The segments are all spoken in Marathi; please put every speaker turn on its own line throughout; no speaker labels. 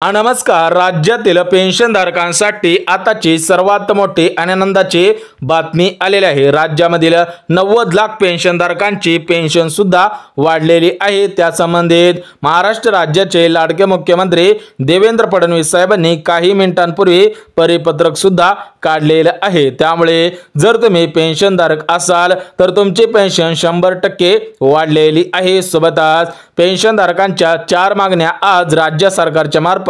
नमस्कार। राज्यातील पेन्शनधारकांसाठी आताची सर्वात मोठी आनंदाची बातमी आलेली आहे। राज्यामधील 90 लाख पेन्शनधारकांची पेन्शन सुद्धा वाढलेली आहे। त्या संबंधित महाराष्ट्र राज्याचे लाडके मुख्यमंत्री देवेंद्र फडणवीस साहेबांनी काही मिनिटांपूर्वी परिपत्रक सुद्धा काढलेले आहे। त्यामुळे जर तुम्ही पेन्शनधारक असाल तर तुमची पेन्शन 100% वाढलेली आहे। सोबतच पेन्शनधारकांच्या 4 मागण्या आज राज्य सरकारच्या मार्फत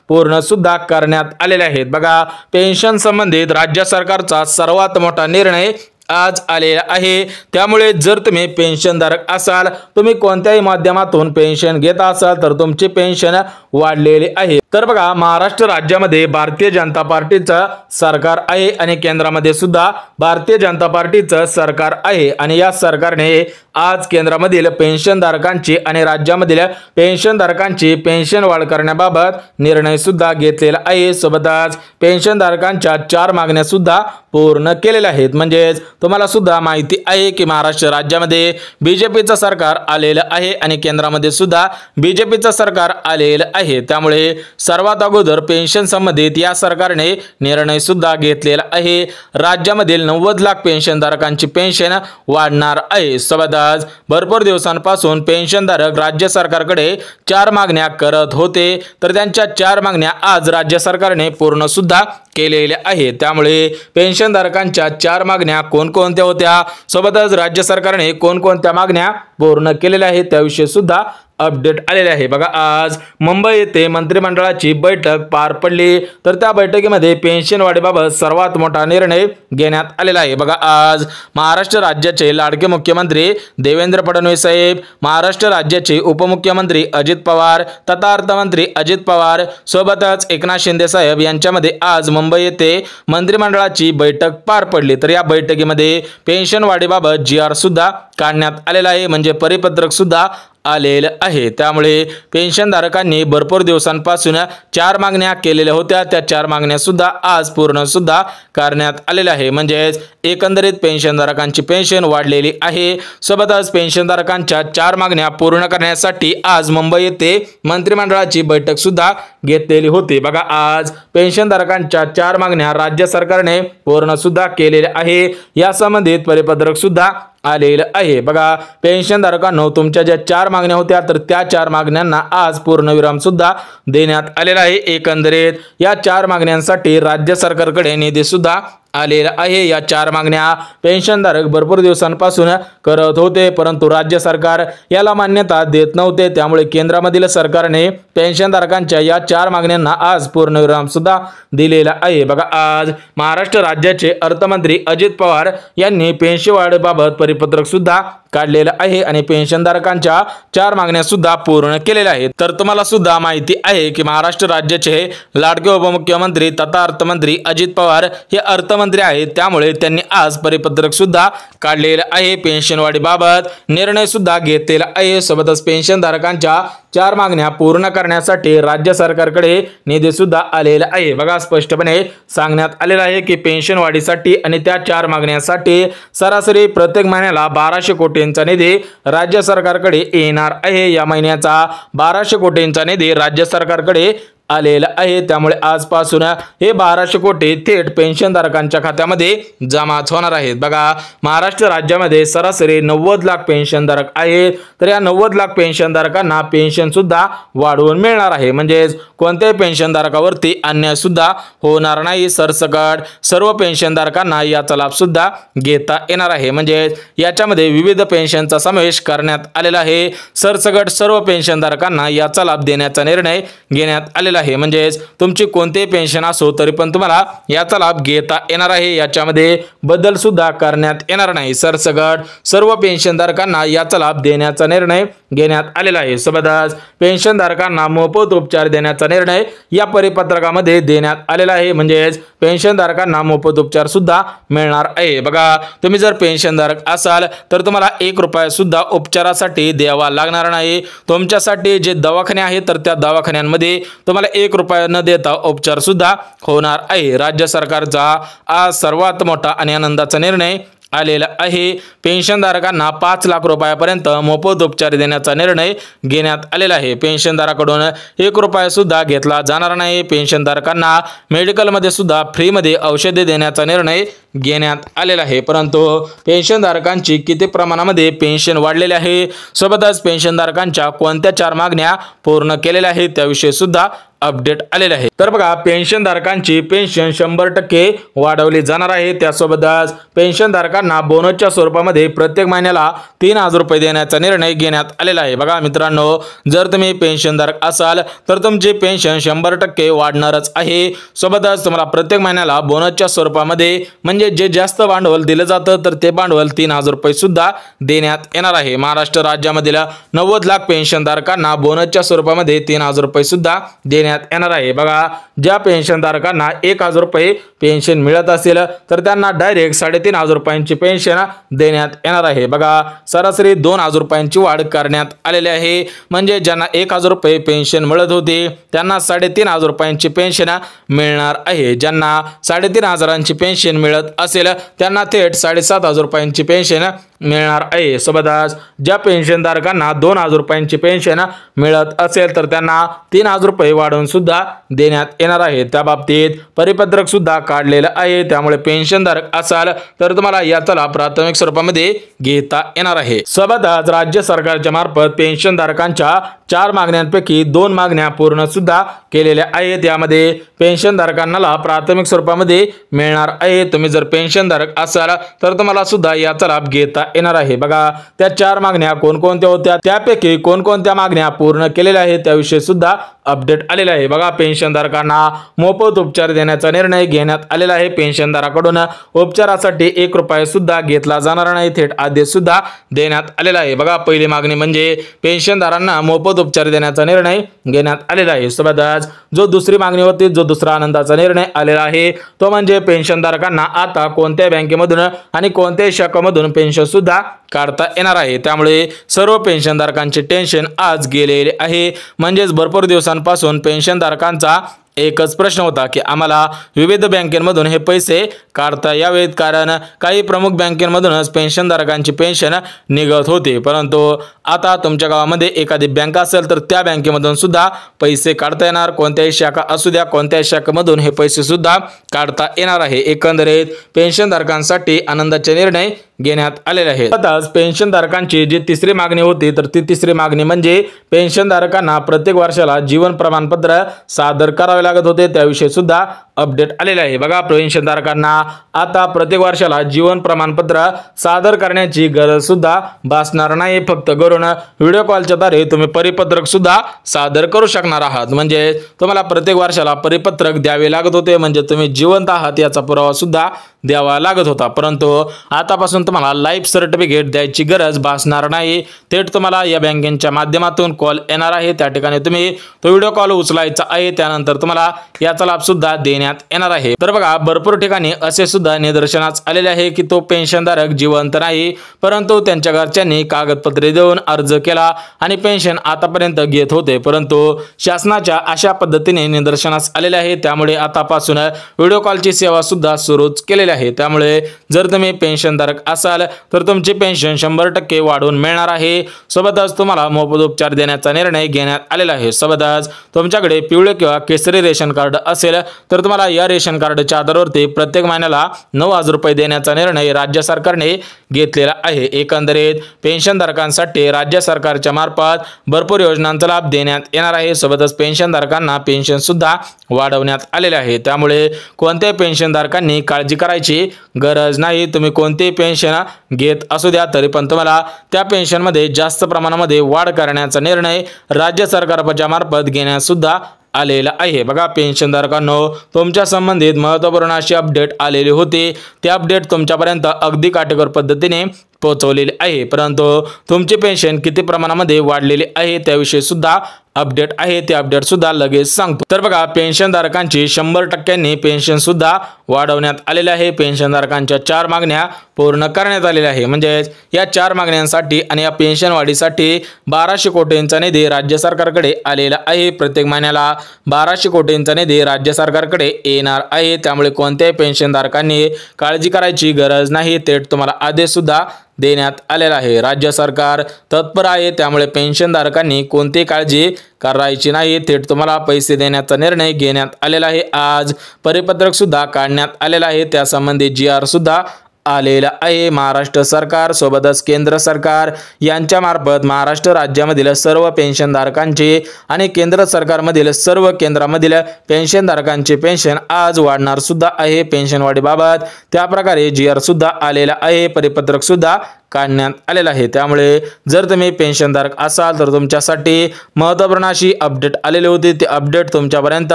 पूर्ण सुद्धा करण्यात आलेले आहेत। बघा, पेन्शन संबंधित राज्य सरकारचा सर्वात मोठा निर्णय आज आलेला आहे। त्यामुळे जर तुम्ही पेन्शनधारक असाल, तुम्ही कोणत्याही माध्यमातून पेन्शन घेत असाल तर तुमची पेन्शन वाढलेली आहे। तर बघा, महाराष्ट्र राज्यामध्ये भारतीय जनता पार्टीचं सरकार आहे आणि केंद्रामध्ये सुद्धा भारतीय जनता पार्टीचं सरकार आहे आणि या सरकारने आज केंद्रामधील पेन्शनधारकांची आणि राज्यामधील पेन्शनधारकांची पेन्शन वाढ करण्याबाबत निर्णय सुद्धा घेतलेला आहे। सोबतच पेन्शनधारकांच्या 4 मागण्या सुद्धा पूर्ण केलेल्या आहेत। म्हणजे तुम्हाला सुद्धा माहिती आहे की महाराष्ट्र राज्यामध्ये बीजेपीचं सरकार आलेलं आहे आणि केंद्रामध्ये सुद्धा बीजेपीचं सरकार आलेलं आहे। त्यामुळे सर्वात अगोदर पेन्शन संबंधित या सरकारने निर्णय सुद्धा घेतलेला आहे। राज्यामधील 90 लाख पेन्शनधारकांची पेन्शन वाढणार आहे। सोबतच भरपूर दिवसांपासून पेन्शनधारक राज्य सरकारकडे 4 मागण्या करत होते, तर त्यांच्या 4 मागण्या आज राज्य सरकारने पूर्ण सुद्धा केलेल्या आहेत। त्यामुळे पेन्शनधारकांच्या 4 मागण्या कोणकोणत्या होत्या, सोबतच राज्य सरकारने कोणकोणत्या मागण्या पूर्ण केलेल्या आहेत त्याविषयी सुद्धा अपडेट आलेले आहे। बघा, आज मुंबई येथे मंत्रिमंडळाची बैठक पार पडली, तर त्या बैठकीमध्ये पेन्शन वाढीबाबत सर्वात मोठा निर्णय घेण्यात आलेला आहे। बघा, आज महाराष्ट्र राज्याचे लाडके मुख्यमंत्री देवेंद्र फडणवीस साहेब, महाराष्ट्र राज्याचे उपमुख्यमंत्री अजित पवार तथा अर्थमंत्री अजित पवार सोबतच एकनाथ शिंदे साहेब यांच्यामध्ये आज मुंबई येथे मंत्रिमंडळाची बैठक पार पडली। तर या बैठकीमध्ये पेन्शन वाढीबाबत GR सुद्धा काढण्यात आलेला आहे, म्हणजे परिपत्रक सुद्धा आलेलं आहे। त्यामुळे पेन्शनधारकांनी भरपूर दिवसांपासून 4 मागण्या केलेल्या होत्या, त्या 4 मागण्या सुद्धा आज पूर्ण सुद्धा करण्यात आलेल्या आहे। म्हणजे एकंदरीत पेन्शनधारकांची पेन्शन वाढलेली आहे। सोबतच पेन्शनधारकांच्या 4 मागण्या पूर्ण करण्यासाठी आज मुंबई येथे मंत्रिमंडळाची बैठक सुद्धा घेतलेली होती। बघा, आज पेन्शनधारकांच्या 4 मागण्या राज्य सरकारने पूर्ण सुद्धा केलेल्या आहे। या संबंधित परिपत्रक सुद्धा आलेलं आहे। बघा, पेन्शनधारकांनो, तुमच्या ज्या 4 मागण्या होत्या तर त्या 4 मागण्यांना आज पूर्णविराम सुद्धा देण्यात आलेला आहे। एकंदरीत या 4 मागण्यांसाठी राज्य सरकारकडे निधी सुद्धा आलेला आहे। या 4 मागण्या पेन्शनधारक भरपूर दिवसांपासून करत होते, परंतु राज्य सरकार याला मान्यता देत नव्हते। त्यामुळे केंद्रामधील सरकारने पेन्शनधारकांच्या या 4 मागण्यांना आज पूर्णविराम सुद्धा दिलेला आहे। बघा, आज महाराष्ट्र राज्याचे अर्थमंत्री अजित पवार यांनी पेन्शन वाढीबाबत परिपत्रक सुद्धा काढलेलं आहे आणि पेन्शनधारकांच्या 4 मागण्या सुद्धा पूर्ण केलेल्या आहेत। तर तुम्हाला सुद्धा माहिती आहे की महाराष्ट्र राज्याचे लाडके उपमुख्यमंत्री तथा अर्थमंत्री अजित पवार हे अर्थमंत्री आहेत, त्यामुळे त्यांनी आज परिपत्रक सुद्धा काढलेलं आहे। पेन्शन वाढीबाबत निर्णय सुद्धा घेतलेला आहे। सोबतच पेन्शनधारकांच्या 4 मागण्या पूर्ण करण्यासाठी राज्य सरकारकडे निधी सुद्धा आलेला आहे। बघा, स्पष्टपणे सांगण्यात आलेलं आहे की पेन्शन वाढीसाठी आणि त्या 4 मागण्यांसाठी सरासरी प्रत्येक महिन्याला 1200 कोटींचा निधी राज्य सरकारकडे येणार आहे। या महिन्याचा 1200 कोटींचा निधी राज्य सरकारकडे आलेला आहे। त्यामुळे आजपासून हे 1200 कोटी थेट पेन्शनधारकांच्या खात्यामध्ये जमा होणार आहेत। बघा, महाराष्ट्र राज्यामध्ये सरासरी 90 लाख पेन्शनधारक आहेत, तर या 90 लाख पेन्शनधारकांना पेन्शन सुद्धा वाढवून मिळणार आहे। म्हणजे कोणत्याही पेन्शनधारकावरती अन्याय सुद्धा होणार नाही। सरसकट सर्व पेन्शनधारकांना याचा लाभ सुद्धा घेता येणार आहे। म्हणजे याच्यामध्ये विविध पेन्शनचा समावेश करण्यात आलेला आहे। सरसकट सर्व पेन्शनधारकांना याचा लाभ देण्याचा निर्णय घेण्यात आलेला आहे। म्हणजे तुमची कोणतेही पेन्शन असो तरी पण तुम्हाला याचा लाभ घेता येणार आहे। याच्यामध्ये बदल सुद्धा करण्यात येणार नाही। सरसकट सर्व पेन्शनधारकांना याचा लाभ देण्याचा निर्णय घेण्यात आलेला आहे। सोबतच पेन्शनधारकांना मोफत उपचार देण्याचा निर्णय या परिपत्रकामध्ये देण्यात आलेला आहे। म्हणजे पेन्शनधारकांना मोफत उपचार सुद्धा मिळणार आहे। बघा, तुम्ही जर पेन्शनधारक असाल तर तुम्हाला 1 रुपया सुद्धा उपचारासाठी द्यावा लागणार नाही। तुमच्यासाठी जे दवाखाने आहेत तर त्या दवाखान्यांमध्ये तुम्हाला 1 रुपया न देता उपचार सुद्धा होणार आहे। राज्य सरकारचा आज सर्वात मोठा आणि आनंदाचा निर्णय आलेला आहे। पेन्शनधारकांना 5 लाख रुपयापर्यंत मोफत उपचार देण्याचा निर्णय घेण्यात आलेला आहे। पेन्शनधारकाकडून 1 रुपया सुद्धा घेतला जाणार नाही। पेन्शनधारकांना मेडिकलमध्ये सुद्धा फ्रीमध्ये औषधे देण्याचा निर्णय घेण्यात आलेला आहे। परंतु पेन्शनधारकांची किती प्रमाणामध्ये पेन्शन वाढलेली आहे, सोबतच पेन्शनधारकांच्या कोणत्या 4 मागण्या पूर्ण केलेल्या आहेत त्याविषयी सुद्धा अपडेट आलेले आहे। तर बघा, पेन्शनधारकांची पेन्शन 100% वाढवली जाणार आहे। त्यासोबतच पेन्शनधारकांना बोनसच्या स्वरूपामध्ये प्रत्येक महिन्याला 3000 रुपये देण्याचा निर्णय घेण्यात आलेला आहे। बघा मित्रांनो, जर तुम्ही पेन्शनधारक असाल तर तुमची पेन्शन 100% वाढणारच आहे। सोबतच तुम्हाला प्रत्येक महिन्याला बोनसच्या स्वरूपामध्ये म्हणजे जे जास्त भांडवल दिलं जातं तर ते भांडवल 3000 रुपये सुद्धा देण्यात येणार आहे। महाराष्ट्र राज्यामधील 90 लाख पेन्शनधारकांना बोनसच्या स्वरूपामध्ये 3000 रुपये सुद्धा देण्यात येणार आहे। बघा, ज्या पेन्शनधारकांना 1000 रुपये पेन्शन मिळत असेल तर त्यांना डायरेक्ट 3500 रुपयांची पेन्शन देण्यात येणार आहे। बघा, सरासरी 2000 रुपयांची वाढ करण्यात आलेली आहे। म्हणजे ज्यांना 1000 रुपये पेन्शन मिळत होती त्यांना 3500 रुपयांची पेन्शन मिळणार आहे। ज्यांना 3500ची पेन्शन मिळत असेल त्यांना थेट 7500 रुपयांची पेन्शन मिळणार आहे। सोबतच ज्या पेन्शनधारकांना 2000 रुपयांची पेन्शन मिळत असेल तर त्यांना 3000 रुपये वाढवून सुद्धा देण्यात येणार आहे। त्या बाबतीत परिपत्रक सुद्धा काढलेलं आहे। त्यामुळे पेन्शनधारक असाल तर तुम्हाला याचा लाभ प्राथमिक स्वरूपामध्ये घेता येणार आहे। सोबतच राज्य सरकारच्या मार्फत पेन्शनधारकांच्या 4 मागण्यांपैकी 2 मागण्या पूर्ण सुद्धा केलेल्या आहेत। यामध्ये पेन्शनधारकांना लाभ प्राथमिक स्वरूपामध्ये मिळणार आहे। तुम्ही जर पेन्शनधारक असाल तर तुम्हाला सुद्धा याचा लाभ घेता येणार आहे। बघा, त्या 4 मागण्या कोणकोणत्या होत्या, त्यापैकी कोणकोणत्या मागण्या पूर्ण केलेल्या आहेत त्याविषयी सुद्धा अपडेट आलेला आहे। बघा, पेन्शनधारकांना मोफत उपचार देण्याचा निर्णय घेण्यात आलेला आहे। पेन्शनधारकाकडून उपचारासाठी 1 रुपया सुद्धा घेतला जाणार नाही, थेट आदेश सुद्धा देण्यात आलेला आहे। बघा, पहिली मागणी म्हणजे पेन्शनधारकांना मोफत उपचार देण्याचा निर्णय घेण्यात आलेला आहे। सोबतच जो दुसरी मागणी होती, जो दुसरा आनंदाचा निर्णय आलेला आहे तो म्हणजे पेन्शनधारकांना आता कोणत्या बँकेमधून आणि कोणत्याही शाखेमधून पेन्शन सुद्धा काढता येणार आहे। त्यामुळे सर्व पेन्शनधारकांचे टेन्शन आज गेलेले आहे। म्हणजेच भरपूर दिवसांपासून पेन्शनधारकांचा एकच प्रश्न होता की आम्हाला विविध बँकेमधून हे पैसे काढता यावेत, कारण काही प्रमुख बँकेमधूनच पेन्शनधारकांची पेन्शन निघत होती। परंतु आता तुमच्या गावामध्ये एखादी बँक असेल तर त्या बँकेमधून सुद्धा पैसे काढता येणार। कोणत्याही शाखा असू द्या, कोणत्याही शाखेमधून हे पैसे सुद्धा काढता येणार आहे। एकंदरीत पेन्शनधारकांसाठी आनंदाचे निर्णय घेण्यात आलेले आहेत। आताच पेन्शनधारकांची जी तिसरी मागणी होती तर ती तिसरी मागणी म्हणजे पेन्शनधारकांना प्रत्येक वर्षाला जीवन प्रमाणपत्र सादर करावे लागत होते, त्याविषयी सुद्धा अपडेट आलेले आहे। बघा, पेन्शनधारकांना आता प्रत्येक वर्षाला जीवन प्रमाणपत्र सादर करण्याची गरज सुद्धा भासणार नाही। फक्त घरून व्हिडिओ कॉलच्या द्वारे तुम्ही परिपत्रक सुद्धा सादर करू शकणार आहात। म्हणजे तुम्हाला प्रत्येक वर्षाला परिपत्रक द्यावे लागत होते, म्हणजे तुम्ही जिवंत आहात याचा पुरावा सुद्धा द्यावा लागत होता। परंतु आतापासून तुम्हाला लाईफ सर्टिफिकेट द्यायची गरज भासणार नाही, थेट तुम्हाला या बँकेच्या माध्यमातून कॉल येणार आहे। त्या ठिकाणी तुम्ही तो व्हिडिओ कॉल उचलायचा आहे, त्यानंतर तुम्हाला याचा लाभ सुद्धा देण्यात येणार आहे। तर बघा, भरपूर ठिकाणी असे सुद्धा निदर्शनास आलेले आहे की तो पेन्शनधारक जिवंत नाही, परंतु त्यांच्या घरच्यांनी कागदपत्रे देऊन अर्ज केला आणि पेन्शन आतापर्यंत घेत होते, परंतु शासनाच्या अशा पद्धतीने निदर्शनास आलेले आहे। त्यामुळे आतापासून व्हिडिओ कॉलची सेवा सुद्धा सुरूच केलेली आहे। त्यामुळे जर तुम्ही पेन्शनधारक असाल तर तुमची पेन्शन 100% वाढवून मिळणार आहे। सोबतच तुम्हाला मोफत उपचार देण्याचा निर्णय घेण्यात आलेला आहे। सोबतच तुमच्याकडे पिवळे किंवा केसरी रेशन कार्ड असेल तर तुम्हाला या रेशन कार्डच्या आधारावरती प्रत्येक महिन्याला 9000 रुपये देण्याचा निर्णय राज्य सरकारने घेतलेला आहे। एकंदरीत पेन्शनधारकांसाठी राज्य सरकारच्या मार्फत भरपूर योजनांचा लाभ देण्यात येणार आहे। सोबतच पेन्शनधारकांना पेन्शन सुद्धा वाढवण्यात आलेले आहे। त्यामुळे कोणत्याही पेन्शनधारकांनी काळजी करायची गरज नाही। तुम्ही कोणतेही पेन्शन घेत असू द्या तरी पण तुम्हाला त्या पेन्शनमध्ये जास्त प्रमाणामध्ये वाढ करण्याचा निर्णय राज्य सरकारच्या मार्फत घेण्यास सुद्धा आलेला आहे। बघा, पेन्शनधारकांनो, तुमच्या संबंधित महत्त्वपूर्ण अशी अपडेट आलेली होती। ते अपडेट तुमच्यापर्यंत अगदी काटेकोर पद्धतीने पोहोचवलेली आहे। परंतु तुमची पेन्शन किती प्रमाणामध्ये वाढलेली आहे त्याविषयी सुद्धा अपडेट आहे, ते अपडेट सुद्धा लगेच सांगतो। तर बघा, पेन्शनधारकांची 100% पेन्शन सुद्धा वाढवण्यात आलेली आहे। पेन्शनधारकांच्या 4 मागण्या पूर्ण करण्यात आलेल्या आहे। म्हणजे या 4 मागण्यांसाठी आणि या पेन्शन वाढीसाठी 1200 कोटींचा निधी राज्य सरकारकडे आलेला आहे। प्रत्येक महिन्याला 1200 कोटींचा निधी राज्य सरकारकडे येणार आहे। त्यामुळे कोणत्याही पेन्शनधारकांनी काळजी करायची गरज नाही, थेट तुम्हाला आदेश सुद्धा देण्यात आलेला आहे। राज्य सरकार तत्पर आहे, त्यामुळे पेन्शनधारकांनी कोणतीही काळजी करायची नाही, थेट तुम्हाला पैसे देण्याचा निर्णय घेण्यात आलेला आहे। आज परिपत्रक सुद्धा काढण्यात आलेला आहे, त्यासंबंधी GR सुद्धा आलेला आहे। महाराष्ट्र सरकार सोबतच केंद्र सरकार यांच्या मार्फत महाराष्ट्र राज्यामधील सर्व पेन्शनधारकांचे आणि केंद्र सरकारमधील सर्व केंद्रामधील पेन्शनधारकांचे पेन्शन आज वाढणार सुद्धा आहे। पेन्शन वाढीबाबत त्या प्रकारे GR सुद्धा आलेला आहे, परिपत्रक सुद्धा काढण्यात आलेला आहे। त्यामुळे जर तुम्ही पेन्शनधारक असाल तर तुमच्यासाठी महत्त्वपूर्ण अशी अपडेट आलेली होती, ती अपडेट तुमच्यापर्यंत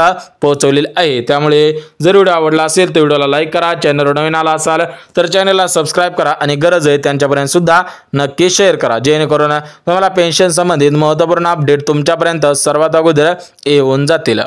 पोहोचवलेली आहे। त्यामुळे जर व्हिडिओ आवडला असेल तर व्हिडिओला लाईक करा, चॅनलवर नवीन आला असाल तर चॅनलला सबस्क्राइब करा आणि गरज आहे त्यांच्यापर्यंत सुद्धा नक्की शेअर करा, जेणेकरून तुम्हाला पेन्शन संबंधित महत्त्वपूर्ण अपडेट तुमच्यापर्यंत सर्वात अगोदर येऊन जातील।